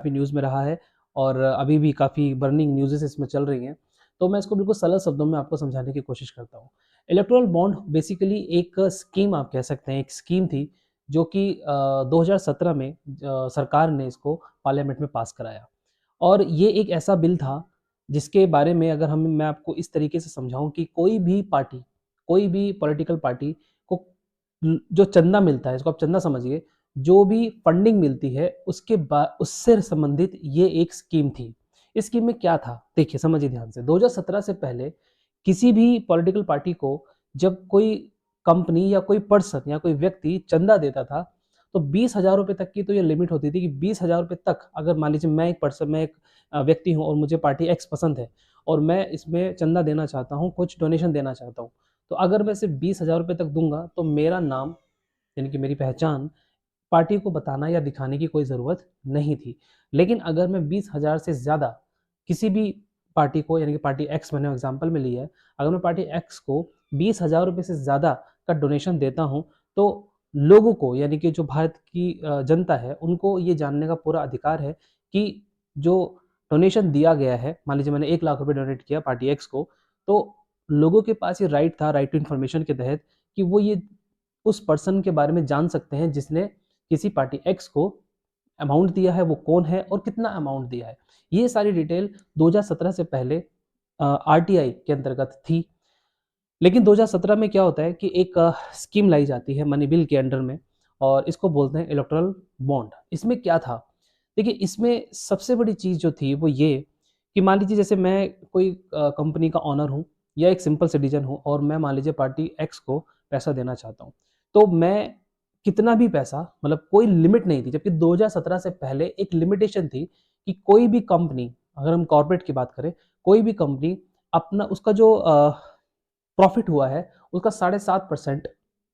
काफ़ी न्यूज़ में रहा है और अभी भी काफ़ी बर्निंग न्यूज़ेस इसमें चल रही हैं। तो मैं इसको बिल्कुल सरल शब्दों में आपको समझाने की कोशिश करता हूँ। इलेक्टोरल बॉन्ड बेसिकली एक स्कीम आप कह सकते हैं, एक स्कीम थी जो कि 2017 में सरकार ने इसको पार्लियामेंट में पास कराया। और ये एक ऐसा बिल था जिसके बारे में अगर हम मैं आपको इस तरीके से समझाऊँ कि कोई भी पार्टी, कोई भी पॉलिटिकल पार्टी को जो चंदा मिलता है, इसको आप चंदा समझिए, जो भी फंडिंग मिलती है उससे संबंधित ये एक स्कीम थी। इस स्कीम में क्या था? देखिए समझिए ध्यान से। 2017 से पहले किसी भी पॉलिटिकल पार्टी को जब कोई कंपनी या कोई पर्सन या कोई व्यक्ति चंदा देता था, तो 20,000 रुपए तक की तो ये लिमिट होती थी कि 20,000 रुपए तक, अगर मान लीजिए मैं एक व्यक्ति हूँ और मुझे पार्टी एक्स पसंद है और मैं इसमें चंदा देना चाहता हूँ, कुछ डोनेशन देना चाहता हूँ। तो अगर मैं सिर्फ 20,000 रुपए तक दूँगा तो मेरा नाम, यानी कि मेरी पहचान, पार्टी को बताना या दिखाने की कोई ज़रूरत नहीं थी। लेकिन अगर मैं 20,000 से ज़्यादा किसी भी पार्टी को, यानी कि पार्टी एक्स मैंने एग्ज़ाम्पल में लिया है, अगर मैं पार्टी एक्स को 20,000 रुपए से ज़्यादा का डोनेशन देता हूँ, तो लोगों को, यानी कि जो भारत की जनता है, उनको ये जानने का पूरा अधिकार है कि जो डोनेशन दिया गया है, मान लीजिए मैंने 1 लाख रुपए डोनेट किया पार्टी एक्स को, तो लोगों के पास ये राइट था, राइट टू इन्फॉर्मेशन के तहत, कि वो ये उस पर्सन के बारे में जान सकते हैं जिसने किसी पार्टी एक्स को अमाउंट दिया है, वो कौन है और कितना अमाउंट दिया है। ये सारी डिटेल 2017 से पहले आरटीआई के अंतर्गत थी। लेकिन 2017 में क्या होता है कि एक स्कीम लाई जाती है मनी बिल के अंडर में, और इसको बोलते हैं इलेक्टोरल बॉन्ड। इसमें क्या था? देखिए, इसमें सबसे बड़ी चीज़ जो थी वो ये कि मान लीजिए जैसे मैं कोई कंपनी का ओनर हूँ या एक सिंपल सिटीजन हूँ और मैं मान लीजिए पार्टी एक्स को पैसा देना चाहता हूँ। तो मैं कितना भी पैसा, मतलब कोई लिमिट नहीं थी, जबकि 2017 से पहले एक लिमिटेशन थी कि कोई भी कंपनी, अगर हम कॉर्पोरेट की बात करें, कोई भी कंपनी अपना उसका जो प्रॉफिट हुआ है उसका 7.5%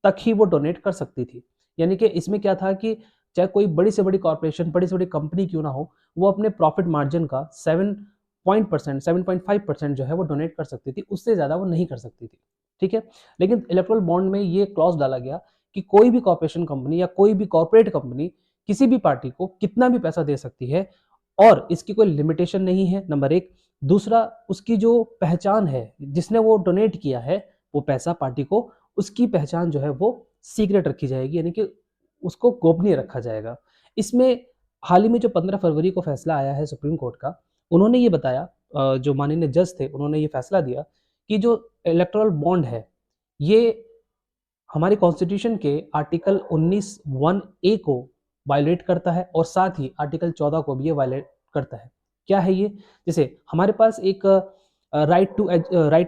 तक ही वो डोनेट कर सकती थी। यानी कि इसमें क्या था कि चाहे कोई बड़ी से बड़ी कॉर्पोरेशन, बड़ी से बड़ी कंपनी क्यों ना हो, वो अपने प्रॉफिट मार्जिन का 7.5% जो है वो डोनेट कर सकती थी, उससे ज़्यादा वो नहीं कर सकती थी। ठीक है? लेकिन इलेक्टोरल बॉन्ड में ये क्लॉज डाला गया कि कोई भी कॉर्पोरेशन कंपनी या कोई भी कॉर्पोरेट कंपनी किसी भी पार्टी को कितना भी पैसा दे सकती है और इसकी कोई लिमिटेशन नहीं है, नंबर एक। दूसरा, उसकी जो पहचान है, जिसने वो डोनेट किया है वो पैसा पार्टी को, उसकी पहचान जो है वो सीक्रेट रखी जाएगी, यानी कि उसको गोपनीय रखा जाएगा। इसमें हाल ही में जो 15 फरवरी को फैसला आया है सुप्रीम कोर्ट का, उन्होंने ये बताया, जो माननीय जज थे उन्होंने ये फैसला दिया कि जो इलेक्टोरल बॉन्ड है, ये हमारे कॉन्स्टिट्यूशन के आर्टिकल 19 1 ए को वायलेट करता है और साथ ही आर्टिकल 14 को भी ये वायलेट करता है। क्या है ये? जैसे हमारे पास एक राइट टू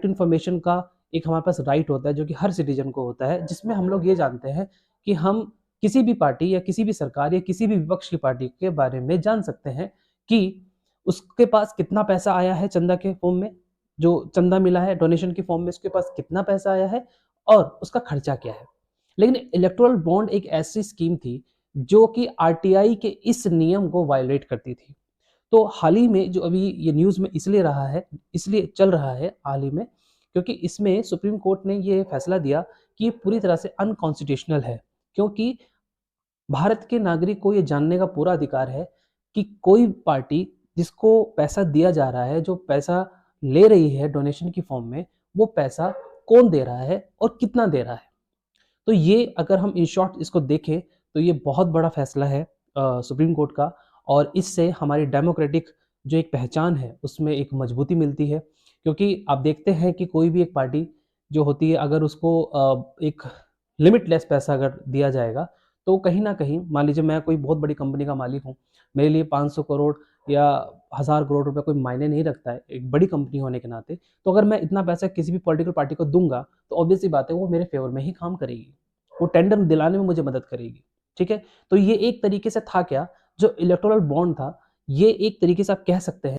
इन्फॉर्मेशन का एक हमारे पास राइट होता है जो कि हर सिटीजन को होता है, जिसमें हम लोग ये जानते हैं कि हम किसी भी पार्टी या किसी भी सरकार या किसी भी विपक्ष की पार्टी के बारे में जान सकते हैं कि उसके पास कितना पैसा आया है चंदा के फॉर्म में, जो चंदा मिला है डोनेशन के फॉर्म में, उसके पास कितना पैसा आया है और उसका खर्चा क्या है। लेकिन इलेक्टोरल बॉन्ड एक ऐसी स्कीम थी जो कि आरटीआई के इस नियम को वायलेट करती थी। तो हाल ही में जो अभी ये न्यूज़ में इसलिए रहा है, इसलिए चल रहा है हाल ही में, क्योंकि इसमें सुप्रीम कोर्ट ने ये फैसला दिया कि ये पूरी तरह से अनकॉन्स्टिट्यूशनल है। क्योंकि भारत के नागरिक को ये जानने का पूरा अधिकार है कि कोई पार्टी जिसको पैसा दिया जा रहा है, जो पैसा ले रही है डोनेशन की फॉर्म में, वो पैसा कौन दे रहा है और कितना दे रहा है। तो ये अगर हम इन शॉर्ट इसको देखें तो ये बहुत बड़ा फैसला है सुप्रीम कोर्ट का, और इससे हमारी डेमोक्रेटिक जो एक पहचान है उसमें एक मजबूती मिलती है। क्योंकि आप देखते हैं कि कोई भी एक पार्टी जो होती है, अगर उसको एक लिमिटलेस पैसा अगर दिया जाएगा, तो कहीं ना कहीं, मान लीजिए मैं कोई बहुत बड़ी कंपनी का मालिक हूँ, मेरे लिए 500 करोड़ या 1000 करोड़ रुपए कोई मायने नहीं रखता है एक बड़ी कंपनी होने के नाते। तो अगर मैं इतना पैसा किसी भी पॉलिटिकल पार्टी को दूंगा तो ऑब्वियस सी बात है वो मेरे फेवर में ही काम करेगी, वो टेंडर दिलाने में मुझे मदद करेगी। ठीक है? तो ये एक तरीके से था क्या, जो इलेक्टोरल बॉन्ड था, ये एक तरीके से आप कह सकते हैं